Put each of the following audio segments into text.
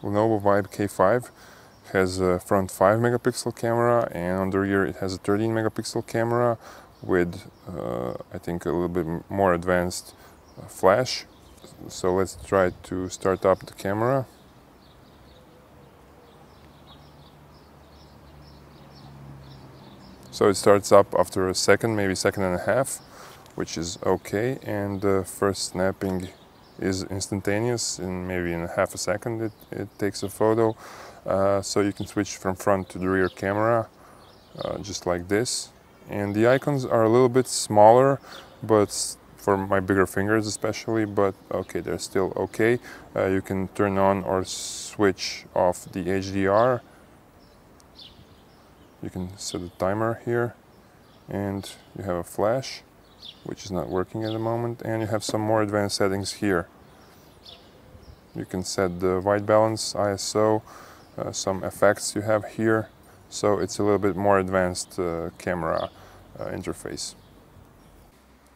Lenovo Vibe K5 has a front 5 megapixel camera, and on the rear it has a 13 megapixel camera with I think a little bit more advanced flash. So let's try to start up the camera. So it starts up after a second, maybe second and a half, which is okay, and the first snapping is instantaneous. In maybe in half a second it takes a photo. So you can switch from front to the rear camera just like this, and the icons are a little bit smaller, but for my bigger fingers especially, but okay, they're still okay. You can turn on or switch off the HDR. You can set a timer here, and you have a flash, which is not working at the moment, and you have some more advanced settings here. You can set the white balance, ISO, some effects you have here, so it's a little bit more advanced camera interface.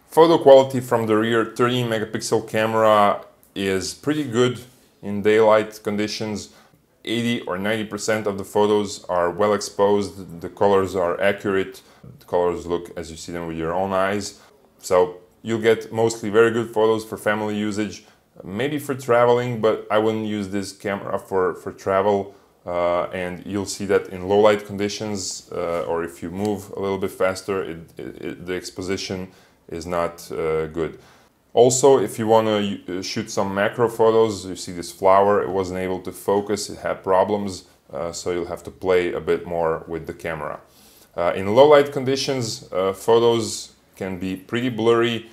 Photo quality from the rear 13 megapixel camera is pretty good in daylight conditions. 80 or 90% of the photos are well exposed, the colors are accurate, the colors look as you see them with your own eyes. So you'll get mostly very good photos for family usage, maybe for traveling, but I wouldn't use this camera for travel. And you'll see that in low light conditions, or if you move a little bit faster, the exposition is not good. Also, if you want to shoot some macro photos, you see this flower, it wasn't able to focus, it had problems, so you'll have to play a bit more with the camera. In low light conditions, photos can be pretty blurry,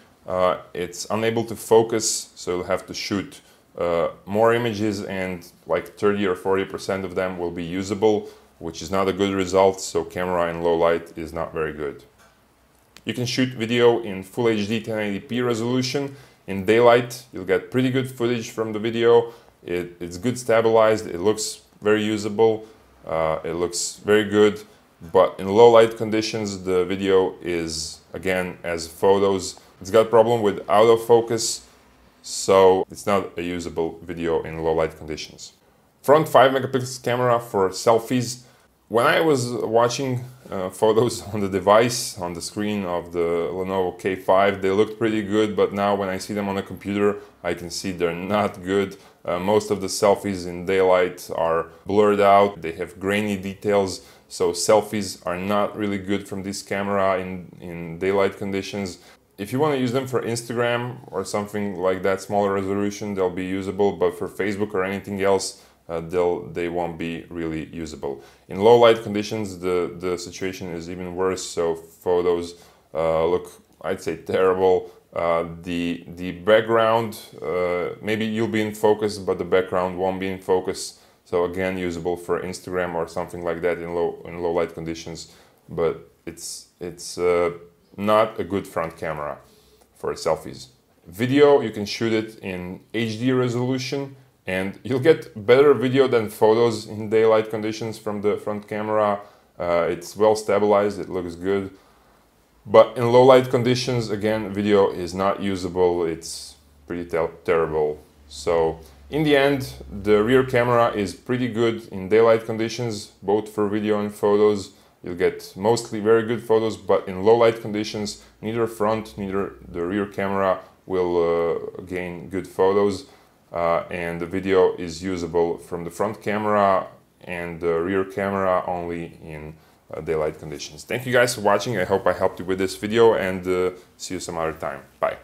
it's unable to focus, so you'll have to shoot more images, and like 30 or 40% of them will be usable, which is not a good result, so camera in low light is not very good. You can shoot video in Full HD 1080p resolution. In daylight, you'll get pretty good footage from the video. It's good stabilized, it looks very usable, it looks very good, but in low light conditions, the video is, again, as photos, it's got a problem with autofocus, so it's not a usable video in low light conditions. Front 5 megapixel camera for selfies. When I was watching photos on the device, on the screen of the Lenovo K5, they looked pretty good, but now when I see them on a computer, I can see they're not good. Most of the selfies in daylight are blurred out, they have grainy details, so selfies are not really good from this camera in daylight conditions. If you want to use them for Instagram or something like that, smaller resolution, they'll be usable, but for Facebook or anything else, they won't be really usable. In low light conditions, the situation is even worse, so photos look, I'd say, terrible. The background, maybe you'll be in focus, but the background won't be in focus. So again, usable for Instagram or something like that in low light conditions, but it's not a good front camera for selfies. Video, you can shoot it in HD resolution, and you'll get better video than photos in daylight conditions from the front camera. It's well stabilized, it looks good. But in low light conditions, again, video is not usable, it's pretty terrible. So in the end, the rear camera is pretty good in daylight conditions, both for video and photos. You'll get mostly very good photos, but in low light conditions, neither front, neither the rear camera will gain good photos. And the video is usable from the front camera and the rear camera only in daylight conditions. Thank you guys for watching. I hope I helped you with this video, and see you some other time. Bye.